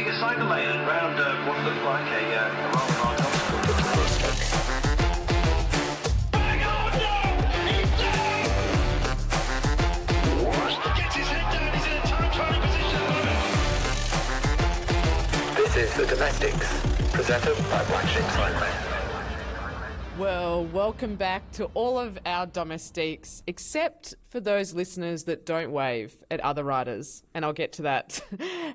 see a cycle lane around what looked like a rather large obstacle. Gets his head down, he's in a time trialing position. This is The Domestics, presented by Black Sheep Cycling. Well, welcome back to all of our domestiques, except for those listeners that don't wave at other riders, and I'll get to that.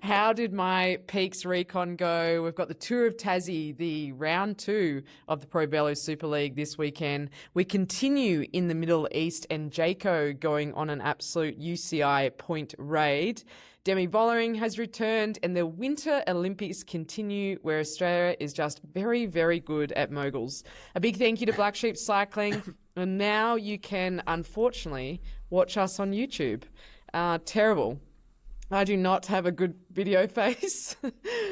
How did my Peaks Recon go? We've got the Tour of Tassie, the round 2 of the ProVelo Super League this weekend. We continue in the Middle East and Jayco going on an absolute UCI point raid. Demi Vollering has returned and the Winter Olympics continue where Australia is just very, very good at moguls. A big thank you to Black Sheep Cycling. And now you can, unfortunately, watch us on YouTube. Terrible. I do not have a good video face.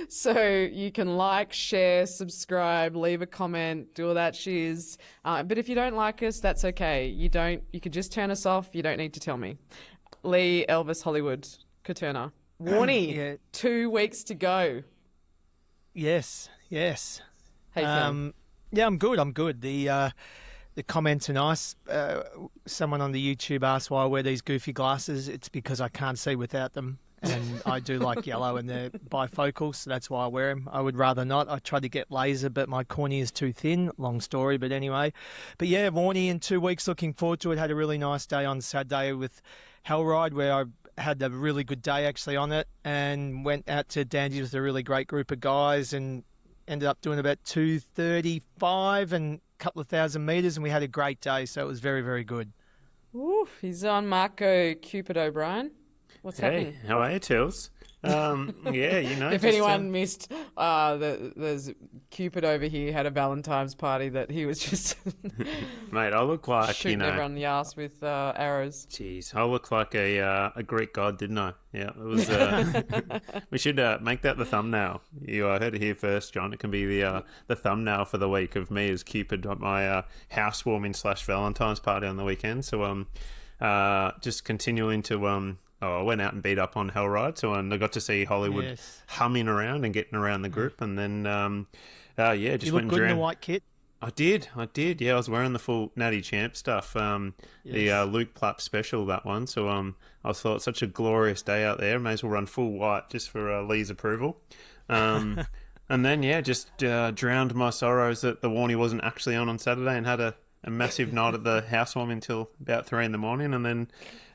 So you can like, share, subscribe, leave a comment, do all that shiz. But if you don't like us, that's okay. You could just turn us off. You don't need to tell me. Lee, Elvis, Hollywood. Katurna. Warnie, Yeah. 2 weeks to go. Yes. Hey, Phil. Yeah, I'm good. The comments are nice. Someone on the YouTube asked why I wear these goofy glasses. It's because I can't see without them. And I do like yellow and they're bifocal, so that's why I wear them. I would rather not. I tried to get laser, but my cornea is too thin. Long story, but anyway. But yeah, Warnie, in 2 weeks, looking forward to it. Had a really nice day on Saturday with Hellride, where I had a really good day actually on it, and went out to Dandy with a really great group of guys and ended up doing about 2:35 and a couple of thousand metres, and we had a great day, so it was very, very good. Ooh, he's on Marco Cupid O'Brien. What's happening? Hey, how are you, Tills? Yeah, you know. If anyone missed, there's Cupid over here had a Valentine's party that he was just Mate, I look like, shooting everyone in the ass with arrows. Jeez, I look like a Greek god, didn't I? Yeah, it was. We should make that the thumbnail. You heard it here first, John. It can be the thumbnail for the week of me as Cupid at my housewarming / Valentine's party on the weekend. So just continuing to I went out and beat up on Hellride, so I got to see Hollywood humming around and getting around the group, and then just you went look good in the white kit. I did. Yeah, I was wearing the full Natty Champ stuff, the Luke Plapp special, that one. So I thought such a glorious day out there. May as well run full white just for Lee's approval. And then just drowned my sorrows that the Warnie wasn't actually on Saturday, and had a massive night at the housewarming until about 3 a.m, and then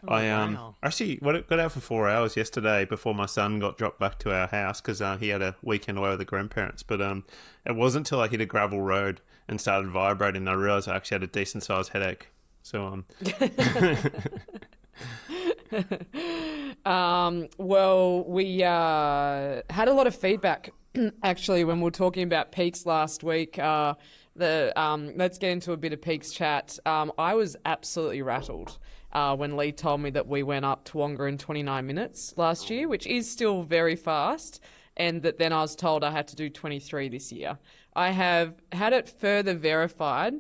I actually got out for 4 hours yesterday before my son got dropped back to our house because he had a weekend away with the grandparents. But it wasn't until I hit a gravel road and started vibrating that I realised I actually had a decent sized headache. So well, we had a lot of feedback actually when we were talking about peaks last week. Let's get into a bit of peaks chat. I was absolutely rattled when Lee told me that we went up Tawonga in 29 minutes last year, which is still very fast, and that then I was told I had to do 23 this year. I have had it further verified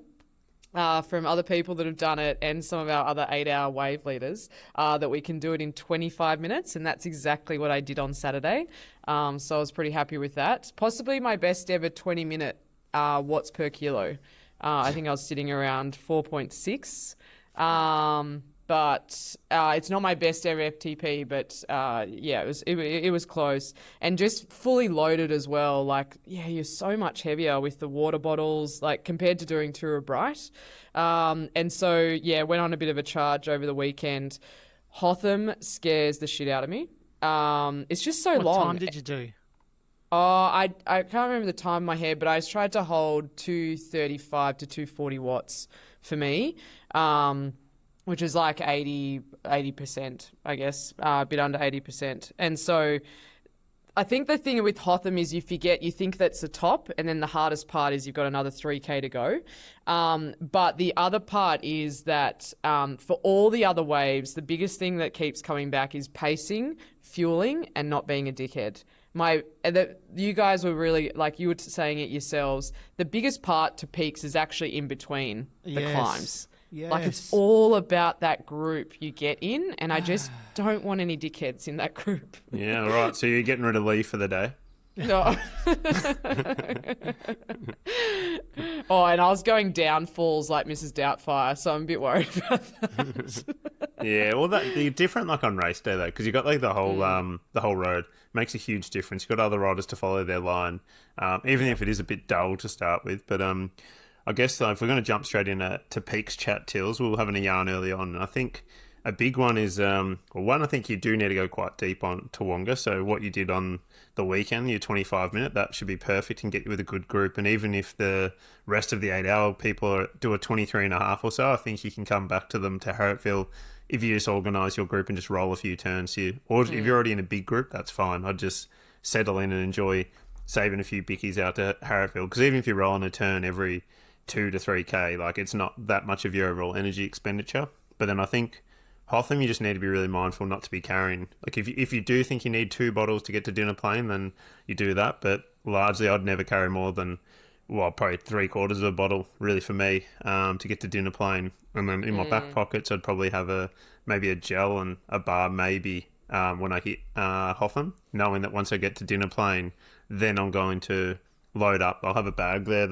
from other people that have done it and some of our other 8-hour wave leaders that we can do it in 25 minutes, and that's exactly what I did on Saturday. So I was pretty happy with that. Possibly my best ever 20-minute watts per kilo. I think I was sitting around 4.6. But it's not my best ever FTP, but it was close, and just fully loaded as well. Like, you're so much heavier with the water bottles, like compared to doing Tour of Bright. And so went on a bit of a charge over the weekend. Hotham scares the shit out of me. It's just so long. What time did you do? I can't remember the time in my head, but I tried to hold 235 to 240 watts for me. Which is like 80%, I guess, a bit under 80%. And so I think the thing with Hotham is you think that's the top, and then the hardest part is you've got another 3K to go. But the other part is that for all the other waves, the biggest thing that keeps coming back is pacing, fueling, and not being a dickhead. You guys were really, like you were saying it yourselves, the biggest part to peaks is actually in between the climbs. Yes. Like, it's all about that group you get in, and I just don't want any dickheads in that group. yeah, all right. So you're getting rid of Lee for the day? No. Oh, and I was going down falls like Mrs. Doubtfire, so I'm a bit worried about that. Yeah, well, the different like on race day though, because you got like the whole road makes a huge difference. You've got other riders to follow their line, even if it is a bit dull to start with. But I guess if we're going to jump straight into Peaks chat, Tills, we'll have a yarn early on, and I think a big one is one. I think you do need to go quite deep on Tawonga. So what you did on the weekend, your 25-minute, that should be perfect and get you with a good group. And even if the rest of the 8-hour people do a 23.5 or so, I think you can come back to them to Harritville if you just organise your group and just roll a few turns here. Or if you're already in a big group, that's fine. I'd just settle in and enjoy saving a few bickies out to Harritville. Because even if you're rolling a turn every 2 to 3K, like it's not that much of your overall energy expenditure. But then I think Hotham, you just need to be really mindful not to be carrying. Like if you do think you need 2 bottles to get to Dinner Plain, then you do that. But largely, I'd never carry more than probably 3/4 of a bottle, really, for me, to get to Dinner Plain. And then in my back pockets, I'd probably have maybe a gel and a bar, maybe when I hit Hotham, knowing that once I get to Dinner Plain, then I'm going to load up. I'll have a bag there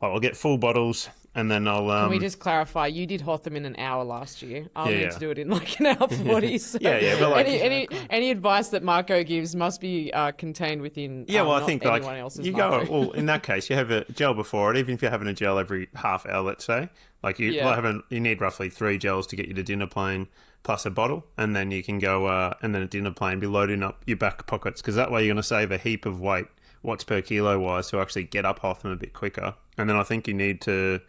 I'll get full bottles. And then I'll... Can we just clarify, you did Hotham in an hour last year. I'll need yeah. to do it in like an hour 40. So Yeah, but like... any advice that Marco gives must be contained within I not think anyone like else's you Marco. go... Well, in that case, you have a gel before it, even if you're having a gel every half hour, let's say. Like you need roughly 3 gels to get you to Dinner Plain plus a bottle. And then you can go... and then at Dinner Plain, be loading up your back pockets. Because that way you're going to save a heap of weight, watts per kilo wise, to actually get up Hotham a bit quicker. And then I think you need to...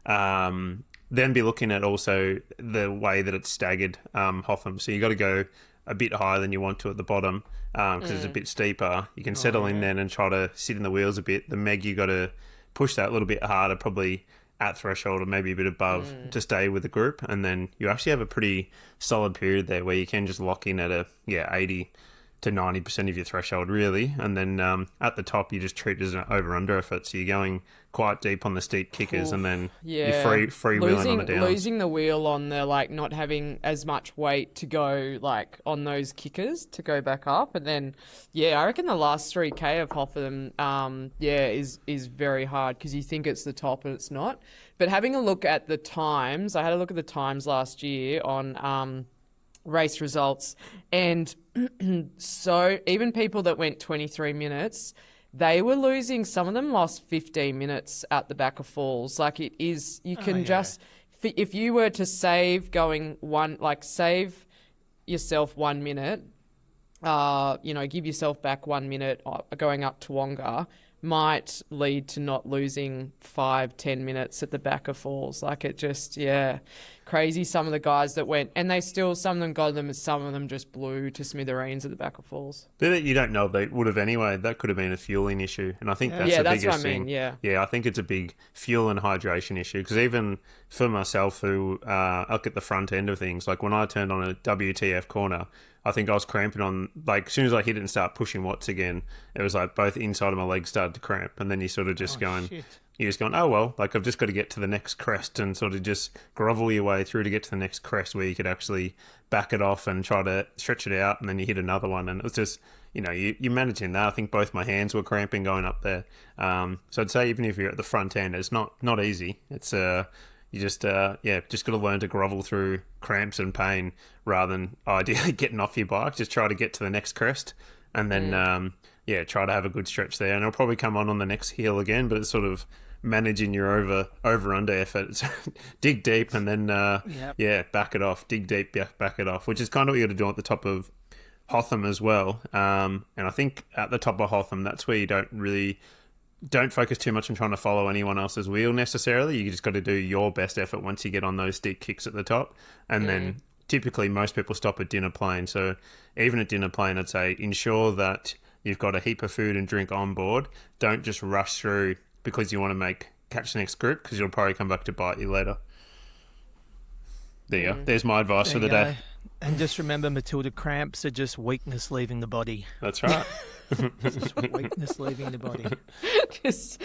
then be looking at also the way that it's staggered, Hotham. So you got to go a bit higher than you want to at the bottom because it's a bit steeper. You can settle in then and try to sit in the wheels a bit. The Meg, you got to push that a little bit harder, probably at threshold or maybe a bit above to stay with the group. And then you actually have a pretty solid period there where you can just lock in at 80 to 90% of your threshold, really. And then at the top, you just treat it as an over-under effort. So you're going quite deep on the steep kickers and then you're free-wheeling on the downs. Losing the wheel on the, like, not having as much weight to go, like, on those kickers to go back up. And then, I reckon the last 3K of Hotham, is very hard because you think it's the top and it's not. But having a look at the times, I had a look at the times last year on... race results, and so even people that went 23 minutes, they were losing. Some of them lost 15 minutes at the back of falls. Like it is, you can just, if you were to save save yourself 1 minute, give yourself back 1 minute going up Tawonga, might lead to not losing 5-10 minutes at the back of falls. Like it just, crazy. Some of the guys that went, and some of them got them, and some of them just blew to smithereens at the back of falls. But you don't know if they would have anyway. That could have been a fueling issue. And I think that's the biggest what I thing. mean, Yeah, I think it's a big fuel and hydration issue. Because even for myself, who look at the front end of things, like when I turned on a WTF corner, I think I was cramping on, like, as soon as I hit it and start pushing watts again, it was like both inside of my legs started to cramp. And then you sort of just you're just going, oh, well, like I've just got to get to the next crest and sort of just grovel your way through to get to the next crest where you could actually back it off and try to stretch it out. And then you hit another one. And it was just, you're managing that. I think both my hands were cramping going up there. So I'd say even if you're at the front end, it's not easy. It's, you just got to learn to grovel through cramps and pain rather than ideally getting off your bike. Just try to get to the next crest and then, try to have a good stretch there. And it'll probably come on the next hill again, but it's sort of managing your over-under effort. It's dig deep and then, back it off. Dig deep, back it off, which is kind of what you got to do at the top of Hotham as well. And I think at the top of Hotham, that's where you don't focus too much on trying to follow anyone else's wheel necessarily. You just got to do your best effort once you get on those steep kicks at the top. And then typically most people stop at Dinner Plain. So even at Dinner Plain, I'd say ensure that you've got a heap of food and drink on board. Don't just rush through because you want to catch the next group, because you'll probably come back to bite you later. There you go. There's my advice for the day. And just remember, Matilda, cramps are just weakness leaving the body. That's right. Just weakness leaving the body. Just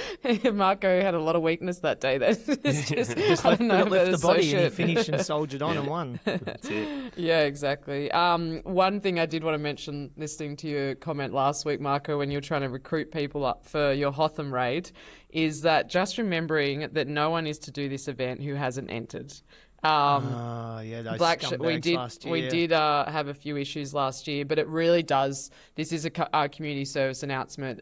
Marco had a lot of weakness that day. Then Just I don't know if left the that's body and he associate. finished and soldiered on and won. That's it. Yeah, exactly. One thing I did want to mention, listening to your comment last week, Marco, when you were trying to recruit people up for your Hotham raid, is that just remembering that no one is to do this event who hasn't entered. Yeah, those scumbags last year. We did have a few issues last year, but it really does. This is a community service announcement.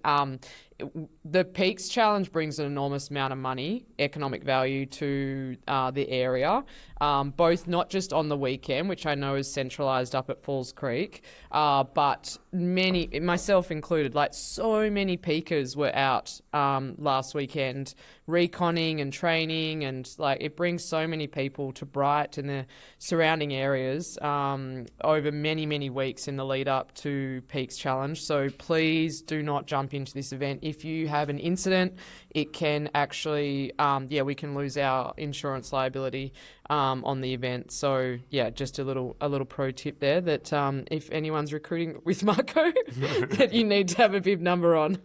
The Peaks Challenge brings an enormous amount of money, economic value to the area, both not just on the weekend, which I know is centralised up at Falls Creek, but many, myself included, like so many peakers were out last weekend reconning and training, and like it brings so many people to Bright and the surrounding areas over many, many weeks in the lead up to Peaks Challenge. So please do not jump into this event. If you have an incident, it can actually, we can lose our insurance liability on the event. So yeah, just a little pro tip there that if anyone's recruiting with Marco, that you need to have a bib number on.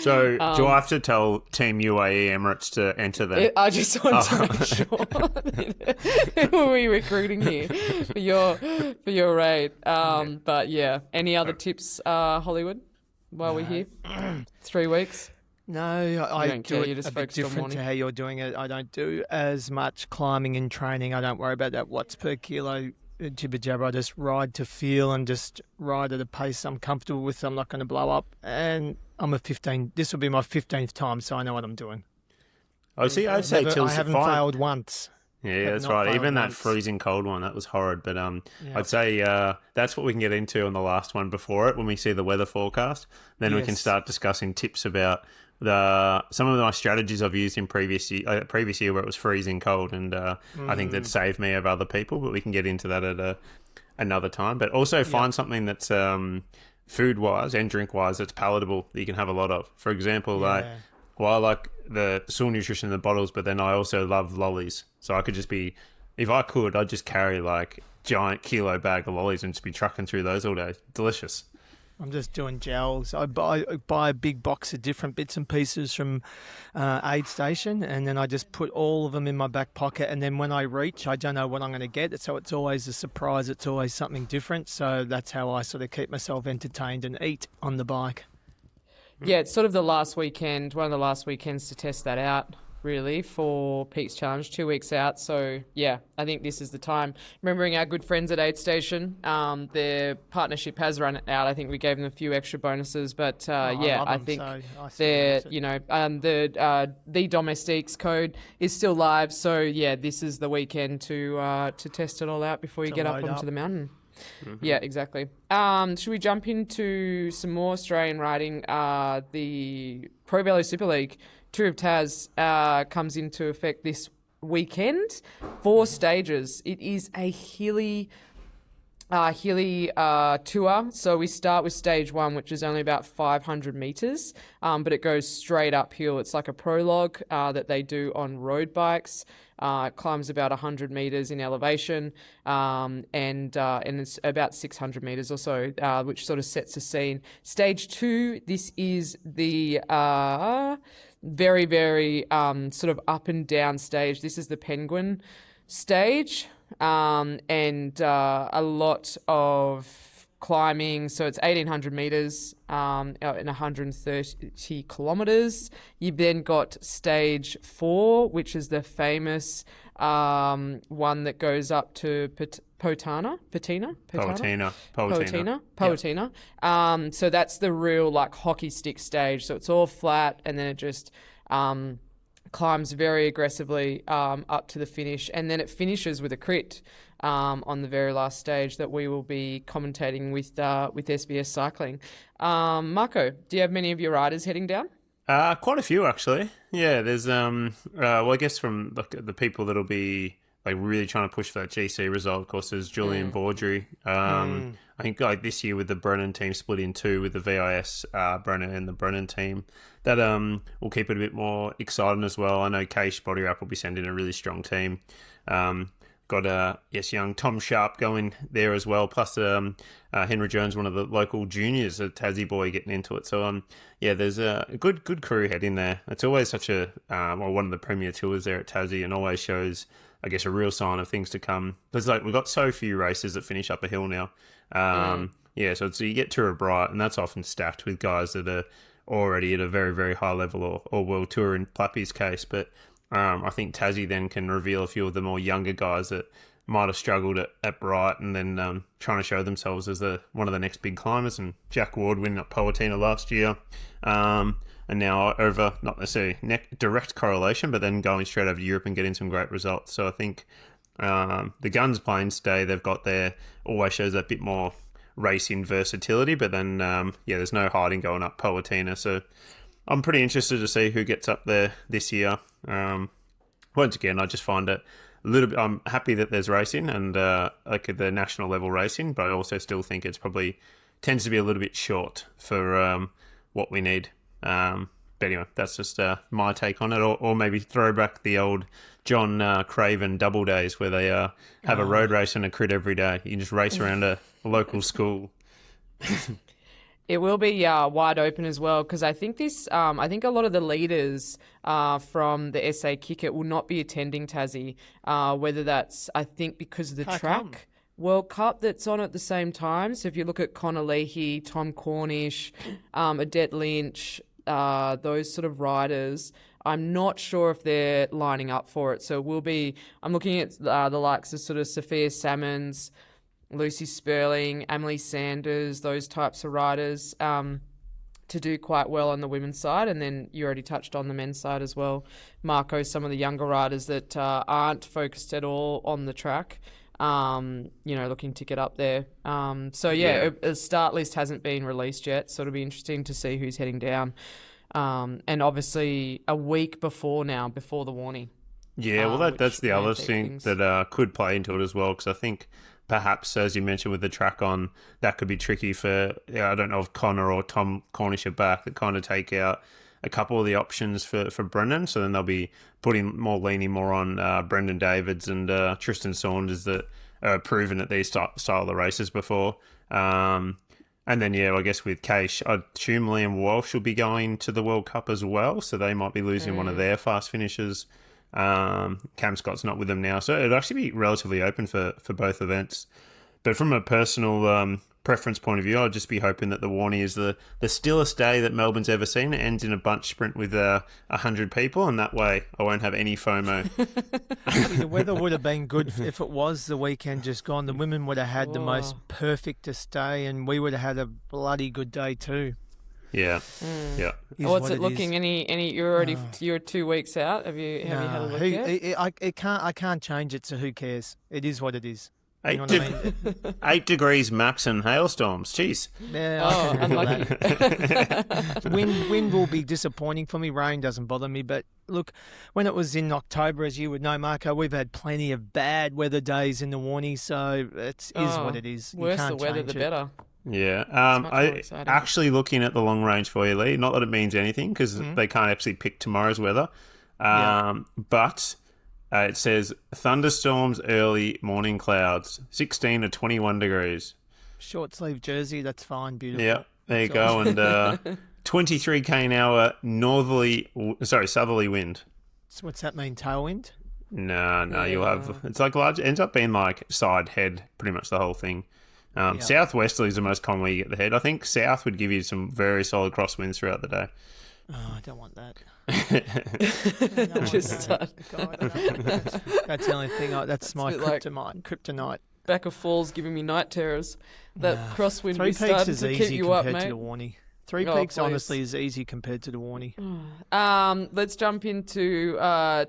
So do I have to tell Team UAE Emirates to enter them? I just want to make sure. Who are we recruiting here for your raid? But yeah, any other tips, Hollywood, while we're here? 3 weeks. No, I don't do care, it you're just a bit focused on different morning. to how you're doing it. I don't do as much climbing and training. I don't worry about that watts per kilo jibber jabber. I just ride to feel and just ride at a pace I'm comfortable with. I'm not going to blow up. And this will be my 15th time, so I know what I'm doing. Oh, see, I'd say till I haven't fine. failed once. Yeah, that's not right. failed Even that once. freezing cold one, that was horrid. But I'd say that's what we can get into on the last one before it when we see the weather forecast. Then we can Yes. start discussing tips about some of my strategies I've used in previous year where it was freezing cold, and I think that saved me over other people. But we can get into that at another time. But also find something that's food-wise and drink-wise that's palatable that you can have a lot of. For example, I like the soil nutrition in the bottles, but then I also love lollies. So I could just I'd just carry like giant kilo bag of lollies and just be trucking through those all day. Delicious. I'm just doing gels. I buy a big box of different bits and pieces from Aid Station, and then I just put all of them in my back pocket. And then when I reach, I don't know what I'm going to get. So it's always a surprise. It's always something different. So that's how I sort of keep myself entertained and eat on the bike. Yeah, it's sort of one of the last weekends to test that out, really, for Peaks Challenge, 2 weeks out. So, yeah, I think this is the time. Remembering our good friends at Aid Station, their partnership has run out. I think we gave them a few extra bonuses, but I think they're, the Domestiques code is still live. So, yeah, this is the weekend to test it all out before you get up onto the mountain. Mm-hmm. Yeah, exactly. Should we jump into some more Australian riding? The ProVelo Super League Tour of Tas comes into effect this weekend. 4 stages. It is a hilly tour. So we start with stage 1, which is only about 500 metres, but it goes straight uphill. It's like a prologue that they do on road bikes. It climbs about 100 metres in elevation, and it's about 600 metres or so, which sort of sets the scene. Stage 2, this is the very, very sort of up and down stage. This is the Penguin stage, and a lot of climbing. So it's 1,800 metres in 130 kilometres. You've then got stage 4, which is the famous one that goes up to Poatina. So that's the real like hockey stick stage. So it's all flat, and then it just climbs very aggressively up to the finish, and then it finishes with a crit on the very last stage that we will be commentating with SBS Cycling. Marco, do you have many of your riders heading down? Quite a few actually. Yeah, there's I guess from the people that'll be like really trying to push for that GC result, of course, there's Julian Baudry. I think like this year with the Brennan team split in 2 with the VIS Brennan and the Brennan team, that will keep it a bit more exciting as well. I know Case Body Wrap will be sending a really strong team. got young Tom Sharp going there as well, plus Henry Jones, one of the local juniors, a Tassie boy, getting into it. So there's a good crew heading there. It's always such a one of the premier tours there at Tassie, and always shows, I guess, a real sign of things to come. Because we've got so few races that finish up a hill now. So you get Tour of Bright, and that's often stacked with guys that are already at a very, very high level, or World Tour in Plappy's case. But I think Tassie then can reveal a few of the more younger guys that might have struggled at Bright, and then trying to show themselves as one of the next big climbers. And Jack Ward winning at Poatina last year, and now over, not necessarily direct correlation, but then going straight over to Europe and getting some great results. So I think the Guns Plains Day they've got there always shows that bit more racing versatility, but then there's no hiding going up Poatina. So I'm pretty interested to see who gets up there this year. Once again, I just find it a little bit. I'm happy that there's racing and like the national level racing, but I also still think it's probably tends to be a little bit short for what we need. But anyway, that's just my take on it, or maybe throw back the old John Craven double days where they have a road race and a crit every day. You can just race around a local school. It will be wide open as well, because I think I think a lot of the leaders from the SA Kick It will not be attending Tassie, whether that's, I think, because of the track World Cup that's on at the same time. So if you look at Connor Leahy, Tom Cornish, Adet Lynch, those sort of riders, I'm not sure if they're lining up for it. So it will be, I'm looking at the likes of sort of Sophia Salmons, Lucy Sperling, Emily Sanders, those types of riders to do quite well on the women's side. And then you already touched on the men's side as well. Marco, some of the younger riders that aren't focused at all on the track, looking to get up there. A start list hasn't been released yet, so it'll be interesting to see who's heading down. And obviously a week before the warning. Yeah, well, that's the other thing that could play into it as well, because I think perhaps, as you mentioned, with the track on, that could be tricky for, I don't know if Connor or Tom Cornish are back, that kind of take out a couple of the options for Brendan. So then they'll be leaning more on Brendan Davids and Tristan Saunders that are proven at these style of races before. And then, I guess with Case, I assume Liam Walsh will be going to the World Cup as well, so they might be losing one of their fast finishers. Cam Scott's not with them now, so it'd actually be relatively open for both events. But from a personal preference point of view, I'd just be hoping that the Warnie is the stillest day that Melbourne's ever seen. It ends in a bunch sprint with 100 people, and that way I won't have any FOMO. The weather would have been good if it was the weekend just gone. The women would have had the most perfectest day, and we would have had a bloody good day too. Yeah, yeah. What's it looking? Any? You're 2 weeks out. Have you had a look yet? I can't change it. So who cares? It is what it is. You know 8 degrees max and hailstorms. Jeez. Yeah, unlucky. Wind will be disappointing for me. Rain doesn't bother me. But look, when it was in October, as you would know, Marco, we've had plenty of bad weather days in the Warnie, so it is what it is. Worse the weather, the better. Yeah, I actually looking at the long range for you, Lee. Not that it means anything because they can't actually pick tomorrow's weather, but it says thunderstorms, early morning clouds, 16 to 21 degrees. Short sleeve jersey, that's fine, beautiful. Yeah, there you go, and 23 km/h southerly wind. So what's that mean? Tailwind? No, you'll have it's like large. Ends up being like side head, pretty much the whole thing. Southwesterly is the most common way you get the head. I think south would give you some very solid crosswinds throughout the day. Oh, I don't want that. That's the only thing. That's my kryptonite. Back of Falls giving me night terrors. That crosswind Three we started Peaks to is keep easy you up, compared mate. to the Warnie. Three Peaks, honestly, is easy compared to the Warnie. Let's jump into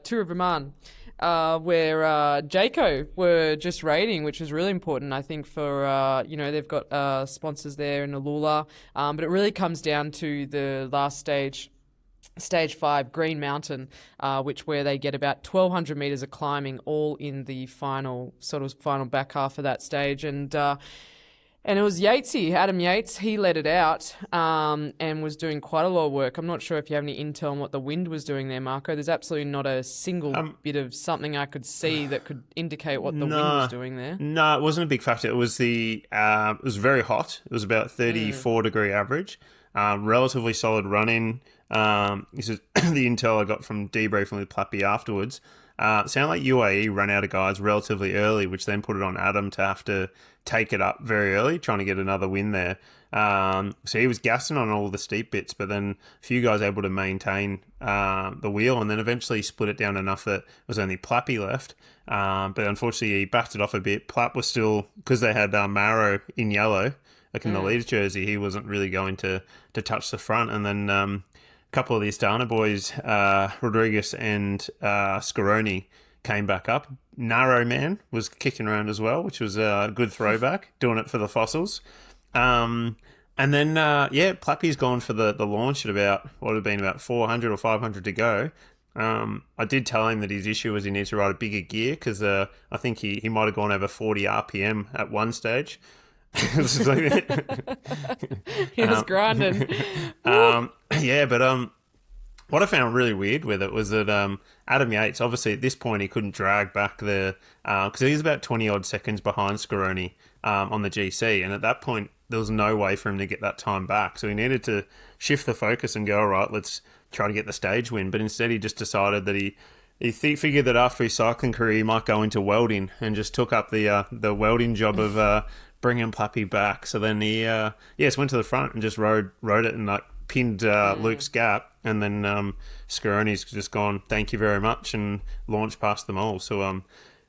Tour of Oman. Where Jayco were just raiding, which was really important, I think, for, they've got sponsors there in Alula. But it really comes down to the last stage 5, Green Mountain, where they get about 1,200 metres of climbing all in the final back half of that stage. And And it was Yatesy, Adam Yates. He let it out and was doing quite a lot of work. I'm not sure if you have any intel on what the wind was doing there, Marco. There's absolutely not a single bit of something I could see that could indicate what the wind was doing there. No, it wasn't a big factor. It was it was very hot. It was about 34-degree average. Relatively solid running. This is the intel I got from debriefing with Plappy afterwards. It sounded like UAE ran out of guys relatively early, which then put it on Adam to have to take it up very early, trying to get another win there. So he was gassing on all the steep bits, but then a few guys able to maintain the wheel, and then eventually split it down enough that it was only Plappy left. But unfortunately, he backed it off a bit. Plapp was still, because they had Maro in yellow, like in the leader's jersey, he wasn't really going to touch the front. And then couple of the Astana boys, Rodriguez and Scaroni, came back up. Naro Man was kicking around as well, which was a good throwback, doing it for the fossils. And then, Plappy's gone for the launch at about, what would have been about 400 or 500 to go. I did tell him that his issue was he needs to ride a bigger gear because I think he might have gone over 40 RPM at one stage. He was grinding. But what I found really weird with it was that Adam Yates, obviously at this point he couldn't drag back because he was about 20 odd seconds behind Scaroni on the GC, and at that point there was no way for him to get that time back, so he needed to shift the focus and go, all right, let's try to get the stage win. But instead he just decided that he figured that after his cycling career he might go into welding, and just took up the welding job of bringing Plappy back. So then he just went to the front and just rode it and like pinned Luke's gap, and then Scaroni's just gone, thank you very much, and launched past them all. So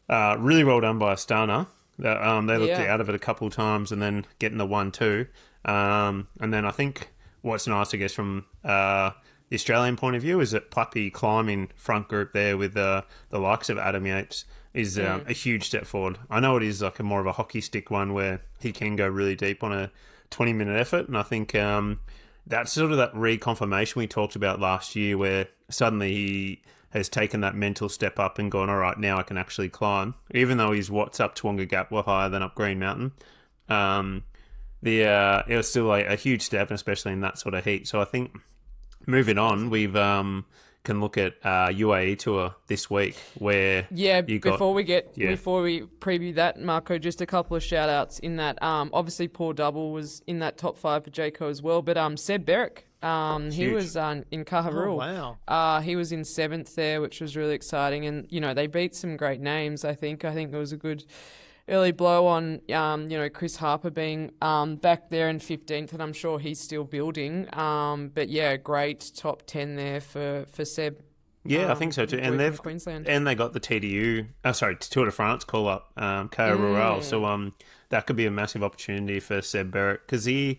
really well done by Astana. They looked out of it a couple of times and then getting the 1-2. And then I think what's nice, I guess, from the Australian point of view is that Plappy climbing front group there with the likes of Adam Yates is a huge step forward. I know it is like a more of a hockey stick one where he can go really deep on a 20-minute effort, and I think that's sort of that reconfirmation we talked about last year where suddenly he has taken that mental step up and gone, all right, now I can actually climb. Even though his watts up Tawonga Gap were higher than up Green Mountain, it was still a huge step, especially in that sort of heat. So I think moving on, we've can look at UAE Tour this week, where before we preview that, Marco, just a couple of shout outs in that. Obviously, Paul Double was in that top 5 for Jayco as well, but Seb Berwick, he was in Kaharul. Oh, wow. He was in 7th there, which was really exciting, and they beat some great names. I think it was a good early blow on, Chris Harper being back there in 15th, and I'm sure he's still building. But yeah, great top 10 there for Seb. Yeah, I think so too. And they've Queensland. And they got the Tour de France call up, Caja Rural. So that could be a massive opportunity for Seb Berwick, because he's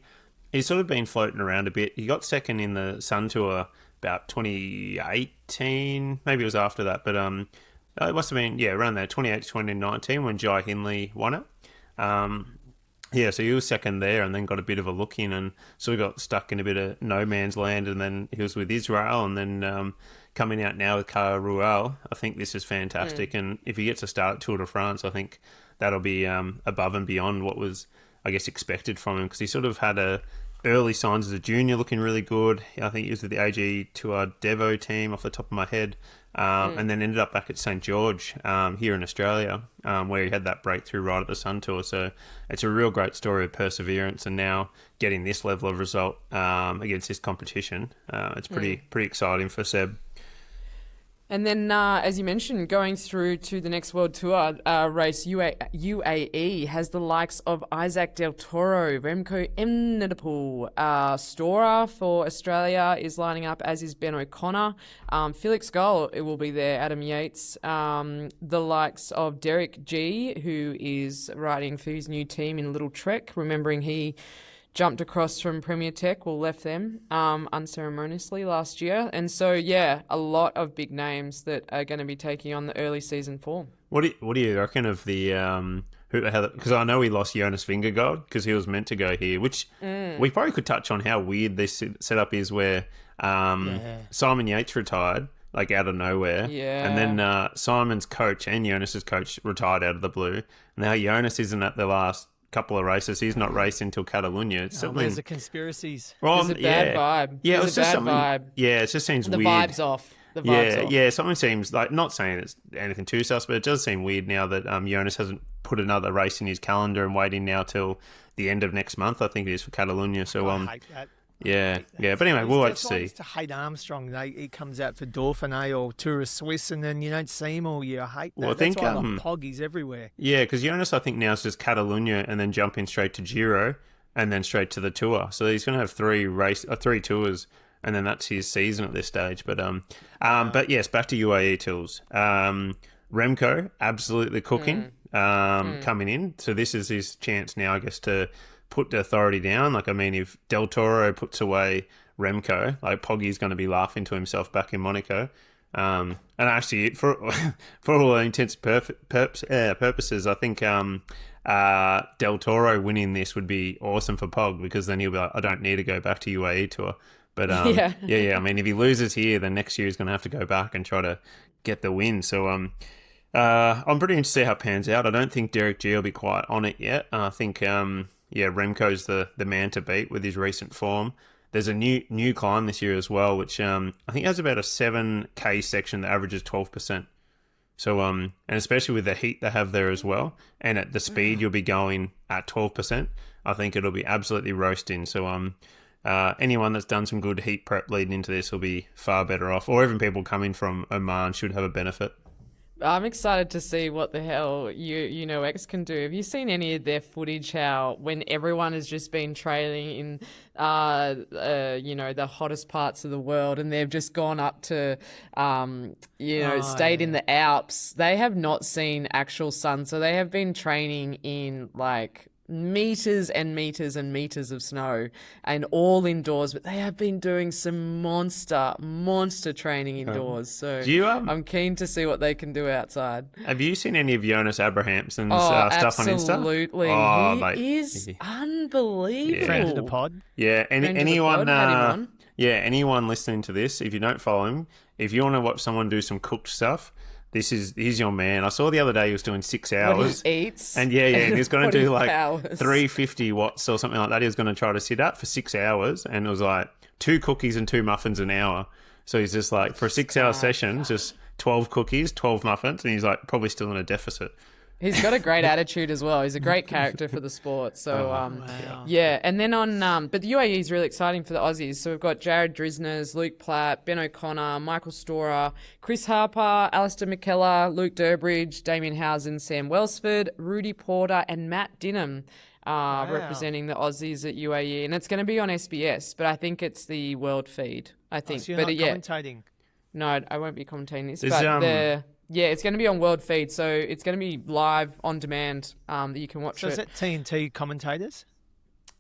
sort of been floating around a bit. He got second in the Sun Tour about 2018, maybe it was after that, but it must have been, around there, 2018 to 2019 when Jai Hindley won it. So he was second there and then got a bit of a look in and sort of got stuck in a bit of no man's land, and then he was with Israel, and then coming out now with Caja Rural. I think this is fantastic, and if he gets a start at Tour de France, I think that'll be above and beyond what was, I guess, expected from him, because he sort of had early signs as a junior looking really good. I think he was with the AG Tour Devo team off the top of my head. And then ended up back at St. George here in Australia, where he had that breakthrough right at the Sun Tour. So it's a real great story of perseverance, and now getting this level of result against this competition, it's pretty exciting for Seb. And then, as you mentioned, going through to the next World Tour race, UAE has the likes of Isaac Del Toro, Remco Evenepoel, Storer for Australia is lining up, as is Ben O'Connor. Felix Gull, it will be there, Adam Yates. The likes of Derek G, who is riding for his new team in Little Trek, remembering he jumped across from Premier Tech, left them unceremoniously last year. And so, a lot of big names that are going to be taking on the early season form. What do you reckon of the because I know we lost Jonas Vingegaard because he was meant to go here, which we probably could touch on how weird this setup is, where Simon Yates retired like out of nowhere, and then Simon's coach and Jonas's coach retired out of the blue. Now Jonas isn't at the last couple of races. He's not raced until Catalunya. It's something. There's the conspiracies. Well, There's a bad vibe. Yeah, There's it's a just bad something. vibe. Yeah, it just seems The weird. vibe's off. The vibes off. Yeah, something seems like, not saying it's anything too sus, but it does seem weird now that Jonas hasn't put another race in his calendar and waiting now till the end of next month. I think it is for Catalunya. So I hate that. yeah. But anyway, we'll wait to see. I used to hate Armstrong. He comes out for Dauphiné or Tour of Swiss, and then you don't see him all year. I hate that. Well, I think, that's why I like Poggies everywhere. Yeah, because Jonas, I think now is just Catalunya and then jumping straight to Giro and then straight to the Tour. So he's going to have three tours, and then that's his season at this stage. But yes, back to UAE Tours. Remco absolutely cooking, coming in. So this is his chance now, I guess, to put the authority down. Like, I mean, if Del Toro puts away Remco, like, Poggy's going to be laughing to himself back in Monaco. And actually, for all intents and purposes, I think Del Toro winning this would be awesome for Pog, because then he'll be like, I don't need to go back to UAE Tour. But yeah. I mean, if he loses here, then next year he's going to have to go back and try to get the win. So I'm pretty interested to see how it pans out. I don't think Derek G will be quite on it yet. I think Remco's the man to beat with his recent form. There's a new climb this year as well, which I think has about a 7K section that averages 12%. So and especially with the heat they have there as well, and at the speed you'll be going at 12%, I think it'll be absolutely roasting. So anyone that's done some good heat prep leading into this will be far better off, or even people coming from Oman should have a benefit. I'm excited to see what the hell you know X can do. Have you seen any of their footage? How when everyone has just been training in the hottest parts of the world, and they've just gone up to stayed in the Alps. They have not seen actual sun, so they have been training in like meters and meters and meters of snow, and all indoors, but they have been doing some monster training indoors. So I'm keen to see what they can do outside. Have you seen any of Jonas Abrahamson's stuff on Insta? Absolutely. He is unbelievable. Friend of the pod. Yeah, anyone on. anyone listening to this, if you don't follow him, if you want to watch someone do some cooked stuff, he's your man. I saw the other day he was doing 6 hours. What he eats. And and he was going to do like powers. 350 watts or something like that. He was going to try to sit at for 6 hours, and it was like 2 cookies and 2 muffins an hour. So he's just like, for a 6-hour session, just 12 cookies, 12 muffins, and he's like probably still in a deficit. He's got a great attitude as well. He's a great character for the sport. So, yeah. And then but the UAE is really exciting for the Aussies. So we've got Jared Drisners, Luke Plapp, Ben O'Connor, Michael Storer, Chris Harper, Alistair McKellar, Luke Durbridge, Damien Housen, Sam Welsford, Rudy Porter, and Matt Dinham representing the Aussies at UAE. And it's going to be on SBS, but I think it's the world feed, I think. So you're not commentating? No, I won't be commentating this. Yeah, it's going to be on World Feed, so it's going to be live on demand that you can watch So is it TNT commentators?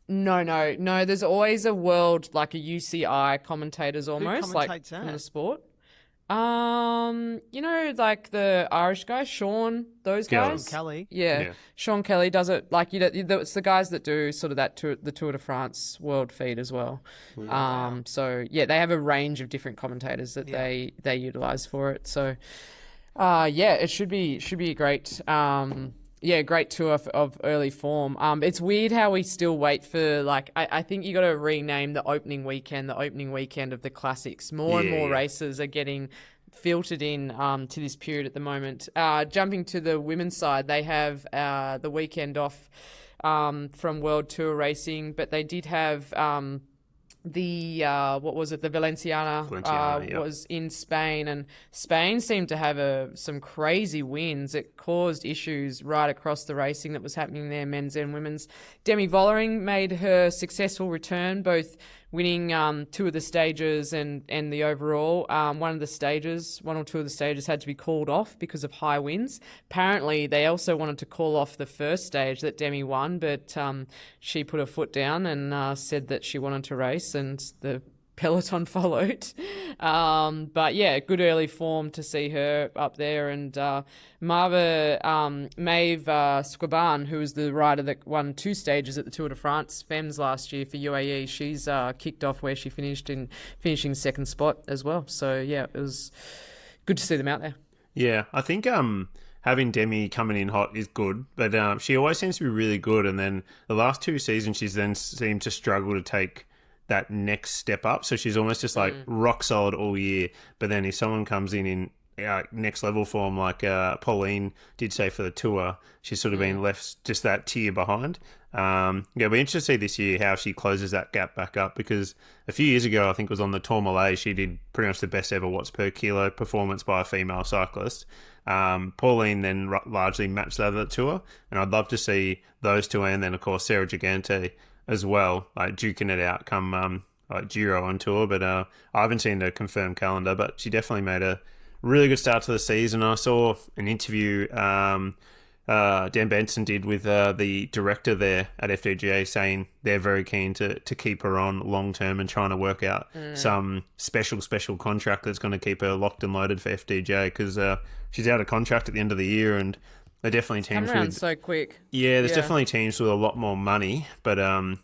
No. There's always a world, like a UCI commentators almost, like from the sport. Like the Irish guy, Sean, those guys. Kelly. Yeah, Sean Kelly does it. Like it's the guys that do sort of the Tour de France World Feed as well. Wow. So yeah, they have a range of different commentators that they utilize for it. So. It should be a great, great tour of early form. It's weird how we still wait for, like, I think you got to rename the opening weekend of the classics. More and more races are getting filtered in to this period at the moment. Jumping to the women's side, they have the weekend off from World Tour racing, but they did have the Valenciana was in Spain, and Spain seemed to have some crazy winds. It caused issues right across the racing that was happening there, men's and women's. Demi Vollering made her successful return, both winning 2 of the stages and the overall. One or 2 of the stages had to be called off because of high winds. Apparently, they also wanted to call off the first stage that Demi won, but she put her foot down and said that she wanted to race, and the peloton followed. But yeah, good early form to see her up there. And Maeve Squaban, who was the rider that won 2 stages at the Tour de France Femmes last year for UAE, she's kicked off where she finishing second spot as well. So yeah, it was good to see them out there. Yeah, I think having Demi coming in hot is good, but she always seems to be really good. And then the last 2 seasons, she's then seemed to struggle to take that next step up. So she's almost just like rock solid all year. But then if someone comes in next level form, like Pauline did say for the tour, she's sort of been left just that tier behind. It'll be interesting to see this year how she closes that gap back up, because a few years ago, I think it was on the Tourmalet, she did pretty much the best ever watts per kilo performance by a female cyclist. Pauline then largely matched that at the tour, and I'd love to see those two, and then of course Sarah Gigante as well, like duking it out come like Giro on tour. But I haven't seen the confirmed calendar, but she definitely made a really good start to the season. I saw an interview Dan Benson did with the director there at FDGA, saying they're very keen to keep her on long term and trying to work out some special contract that's going to keep her locked and loaded for FDJ, because she's out of contract at the end of the year, and they're definitely teams Come around with so quick. Yeah, there's definitely teams with a lot more money, but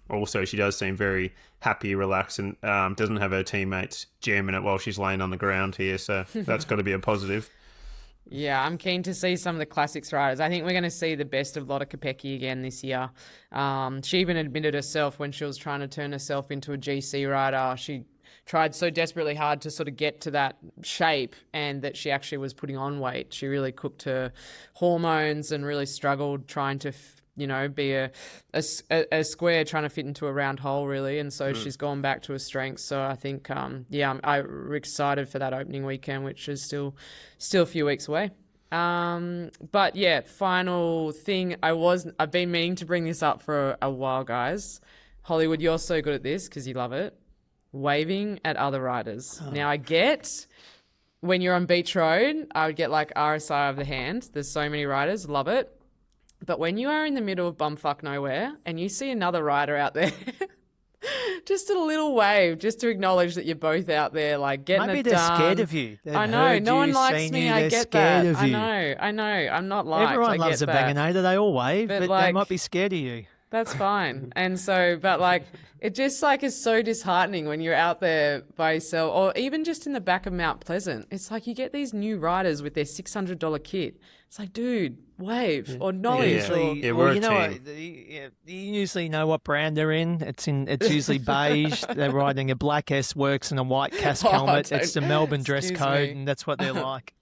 also she does seem very happy, relaxed, and doesn't have her teammates jamming it while she's laying on the ground here, so that's got to be a positive. Yeah, I'm keen to see some of the classics riders. I think we're going to see the best of Lotte Kopecky again this year. She even admitted herself when she was trying to turn herself into a GC rider, she tried so desperately hard to sort of get to that shape, and that she actually was putting on weight. She really cooked her hormones and really struggled trying to be a square trying to fit into a round hole, really. And so she's gone back to her strengths. So I think, I'm excited for that opening weekend, which is still a few weeks away. But yeah, final thing, I've been meaning to bring this up for a while, guys. Hollywood, you're so good at this because you love it. Waving at other riders. Now I get when you're on beach road, I would get like RSI of the hand. There's so many riders, love it. But when you are in the middle of bumfuck nowhere and you see another rider out there, just a little wave, just to acknowledge that you're both out there, like getting Maybe it they're done. scared of you. They've I know. heard No one you, likes seen me. you, I they're get scared that. of you. I know. I'm not liked. Everyone I loves get a that. banginator. They all wave, But but like- they might be scared of you. That's fine. And so, but like, it just like is so disheartening when you're out there by yourself, or even just in the back of Mount Pleasant. It's like you get these new riders with their $600 kit. It's like, dude, wave or knowledge. Yeah. Or, Yeah, Well, we're a you know, team. you usually know what brand they're in. It's usually beige. They're riding a black S Works and a white casque helmet. It's the Melbourne dress excuse code, me. and that's what they're like.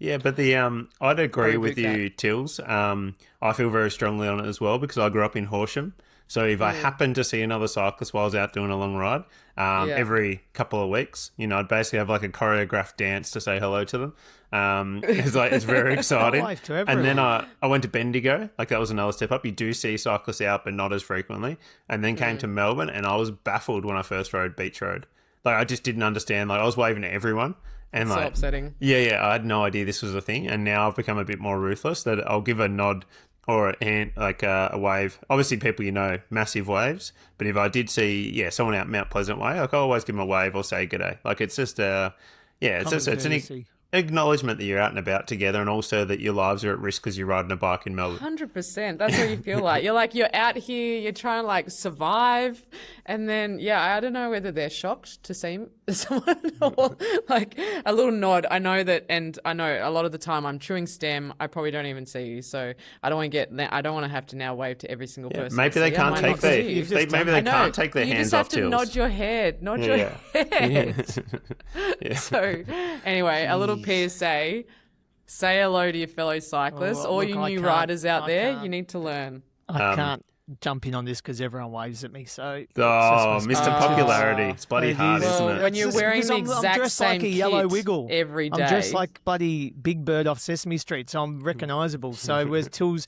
Yeah, but I'd agree with boot you, Tills. I feel very strongly on it as well, because I grew up in Horsham. So if I happen to see another cyclist while I was out doing a long ride, every couple of weeks, I'd basically have like a choreographed dance to say hello to them. It's very exciting. Wave to And then everyone. I went to Bendigo, like that was another step up. You do see cyclists out, but not as frequently. And then came to Melbourne, and I was baffled when I first rode Beach Road. Like I just didn't understand. Like I was waving at everyone. And so like, upsetting. yeah, I had no idea this was a thing, and now I've become a bit more ruthless. That I'll give a nod or a hand, like a wave. Obviously, people massive waves. But if I did see someone out Mount Pleasant Way, like I'll always give them a wave or say g'day. Like it's just it's an courtesy. acknowledgement that you're out and about together, and also that your lives are at risk because you're riding a bike in Melbourne. 100%. That's what you feel like. You're out here, you're trying to like survive. And then, I don't know whether they're shocked to see someone or like a little nod. I know that, and I know a lot of the time I'm chewing stem. I probably don't even see you. So I don't want to have to now wave to every single person. Maybe I they see. I can't might take not see you. maybe they can't take their you hands just have off to Tills. nod your head. Nod your head. Yeah. So anyway, a little PSA. Say hello to your fellow cyclists. Oh, All look, you I new can't. riders out I there, can't. you need to learn. I can't jump in on this because everyone waves at me. So Oh, it's just Mr. my- Popularity. It's bloody It hard, is. isn't Well, it? when you're It's just wearing because the I'm exact dressed same like a yellow kit wiggle every day. I'm dressed like bloody Big Bird off Sesame Street, so I'm recognisable. So whereas Tills,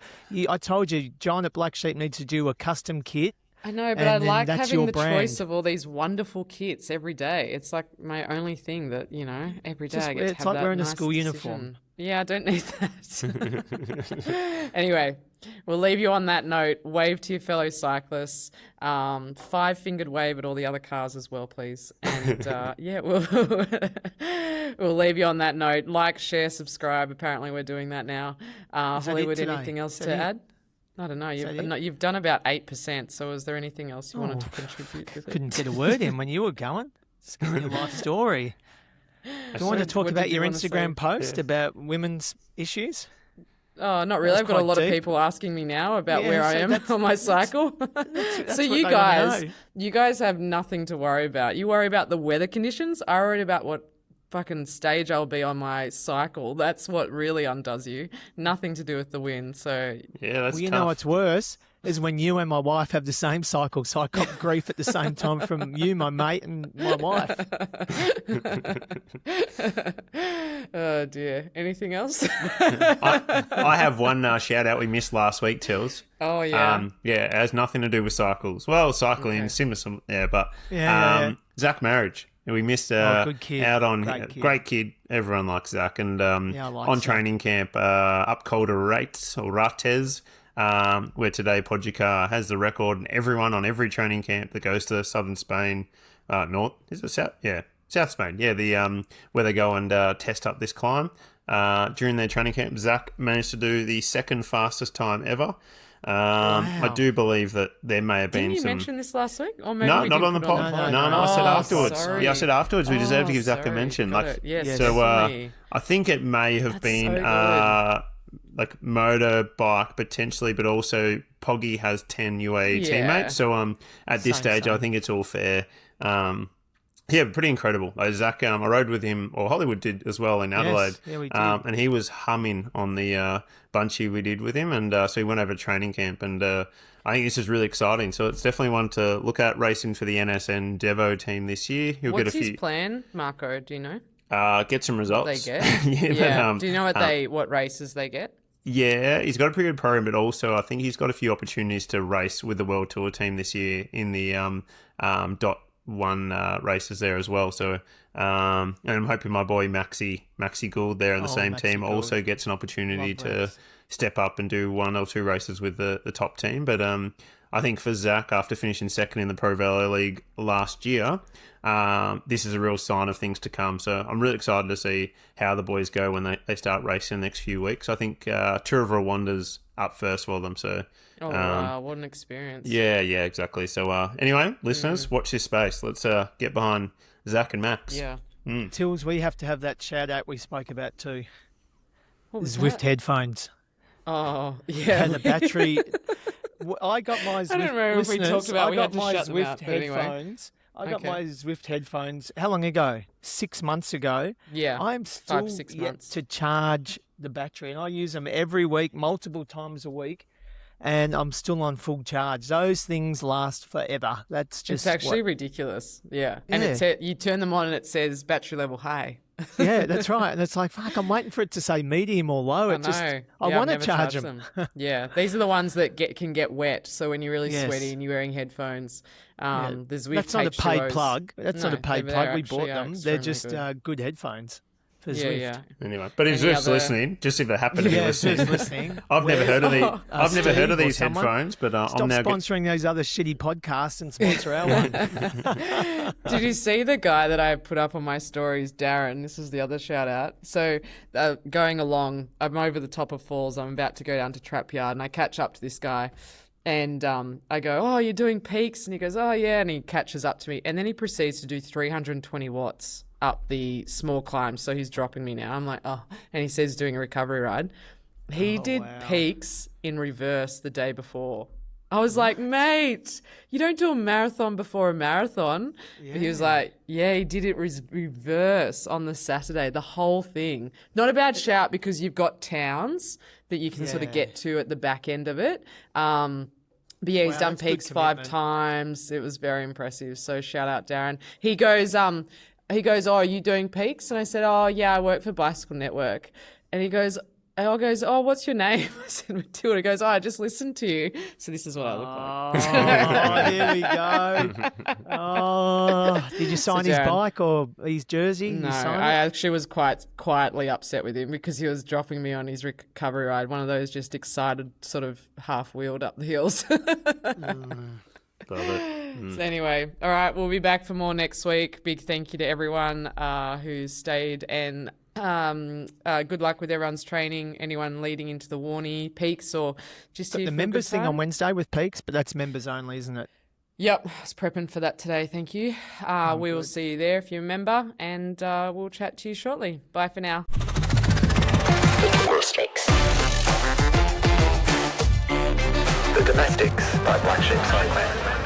I told you, John at Black Sheep needs to do a custom kit. I know, but and I then like that's having your the brand. choice of all these wonderful kits every day. It's like my only thing that, every day Just I get wear- to it's have like that wearing a nice school decision. uniform. Yeah, I don't need that. Anyway, we'll leave you on that note. Wave to your fellow cyclists. 5-fingered wave at all the other cars as well, please. And we'll leave you on that note. Like, share, subscribe. Apparently we're doing that now. Is that it Hollywood, today? anything else Is that to it? add? I don't know. that You've done about 8%. So is there anything else you wanted to Oh, contribute with it? Couldn't get a word in when you were going. It's your life story. Do you want to talk What about did you your wanna say? Instagram post about women's issues? Oh, not really. That's I've got a quite lot of deep. people asking me now about Yeah, where I so am that's- on my cycle. that's So what you they wanna know. you guys have nothing to worry about. You worry about the weather conditions. I worry about what fucking stage I'll be on my cycle. That's what really undoes you. Nothing to do with the wind. So Yeah, that's Well, you tough. know what's worse is when you and my wife have the same cycle. So I cop grief at the same time from you, my mate, and my wife. oh dear. Anything else? I have one shout out we missed last week, Tills. Oh yeah. Yeah, it has nothing to do with cycles. Well, cycling, Okay. similar, yeah, but Yeah. Zach Marriage. We missed Good kid. out on Great kid. kid. Everyone likes Zach, and I like on Zach. training camp up Calder Rates or Rates, where today Poatina has the record, and everyone on every training camp that goes to southern Spain, north is it south? Yeah, South Spain. Yeah, the where they go and test up this climb. During their training camp, Zach managed to do the second fastest time ever. I do believe that there may have been Didn't you some. mention this last week? Or maybe No, we not didn't on the put it pod. No, No, no. I said Oh, afterwards. sorry. Yeah, I said afterwards. We deserve to give Zach a sorry. mention. Got Like, it. Yes, Yes. so definitely. I think it may have been so like motorbike potentially, but also Poggy has 10 UAE Yeah. teammates. So at this Same, stage, I think it's all fair. Yeah, pretty incredible. Like Zach, I rode with him, or Hollywood did as well in Adelaide. Yeah, we did. And he was humming on the bunchy we did with him, and so he went over to training camp, and I think this is really exciting. So it's definitely one to look at, racing for the NSN Devo team this year. He'll What's get a his few, plan, Marco? Do you know? get some results. They get? yeah, but, Do you know what races they get? yeah, he's got a pretty good program, but also I think he's got a few opportunities to race with the World Tour team this year in the dot one races there as well. So, and I'm hoping my boy Maxi Gould there in the same Maxi team Gould. also gets an opportunity Love to Max. step up and do one or two races with the top team. But I think for Zach, after finishing second in the ProVelo League last year, this is a real sign of things to come. So I'm really excited to see how the boys go when they start racing in the next few weeks. I think Tour of Rwanda's up first for them. So Oh, wow. What an experience. yeah, exactly. So anyway, listeners, watch this space. Let's get behind Zach and Max. Yeah. Tills, we have to have that shout out we spoke about too. What was Zwift that? headphones. Oh, yeah. And the battery. I got my Zwift. I don't remember if we listeners, talked about I we got had to my shut them Zwift out, but anyway. headphones. I got Okay. my Zwift headphones. How long ago? 6 months ago. Yeah. I'm 5 still 6 yet months. to charge the battery, and I use them every week, multiple times a week, and I'm still on full charge. Those things last forever. That's just It's actually what- ridiculous. Yeah. And Yeah. you turn them on and it says battery level high. yeah, that's right. And it's like, fuck, I'm waiting for it to say medium or low. I It know. just, I I've want to never charge charged them. Yeah, these are the ones that can get wet. So when you're really Yes. sweaty and you're wearing headphones, there's Zwift That's not a paid H2Os. plug. That's not No, a paid they plug. We actually bought are them. They're extremely just good. good headphones for Yeah, Zwift. yeah. Anyway, but if Any Zwift's other- listening, just if they happen to be Yeah, listening, who's listening? I've never heard of these. Oh. I've never heard of Steve or these someone. headphones, but Stop I'm now. sponsoring those other shitty podcasts and sponsor our one. Did you see the guy that I put up on my stories, Darren? This is the other shout out. So going along, I'm over the top of Falls. I'm about to go down to Trap Yard and I catch up to this guy. And I go, oh, you're doing peaks? And he goes, oh, yeah. And he catches up to me. And then he proceeds to do 320 watts up the small climb. So he's dropping me now. I'm like, oh. And he says doing a recovery ride. He did wow. peaks in reverse the day before. I was like, mate, you don't do a marathon before a marathon. But he was like, yeah, he did it reverse on the Saturday, the whole thing. Not a bad shout because you've got towns that you can sort of get to at the back end of it. But yeah, he's Wow, done that's good peaks 5 commitment. times. It was very impressive. So shout out, Darren. He goes, oh, are you doing peaks? And I said, oh, yeah, I work for Bicycle Network. And he goes, oh, what's your name? I said, Matilda. He goes, oh, I just listened to you. So this is what I look like. Oh, here we go. Oh, did you sign his Darren- bike or his jersey? No, You sign I it? actually was quite quietly upset with him because he was dropping me on his recovery ride, one of those just excited sort of half-wheeled up the hills. Love it. So anyway, all right, we'll be back for more next week. Big thank you to everyone who's stayed and good luck with everyone's training. Anyone leading into the Warney Peaks or just here The for a members good thing time? on Wednesday with Peaks, but that's members only, isn't it? Yep, I was prepping for that today. Thank you. We will see you there if you're a member, and we'll chat to you shortly. Bye for now. Asterisks. Domestics by Black Sheep Cycling.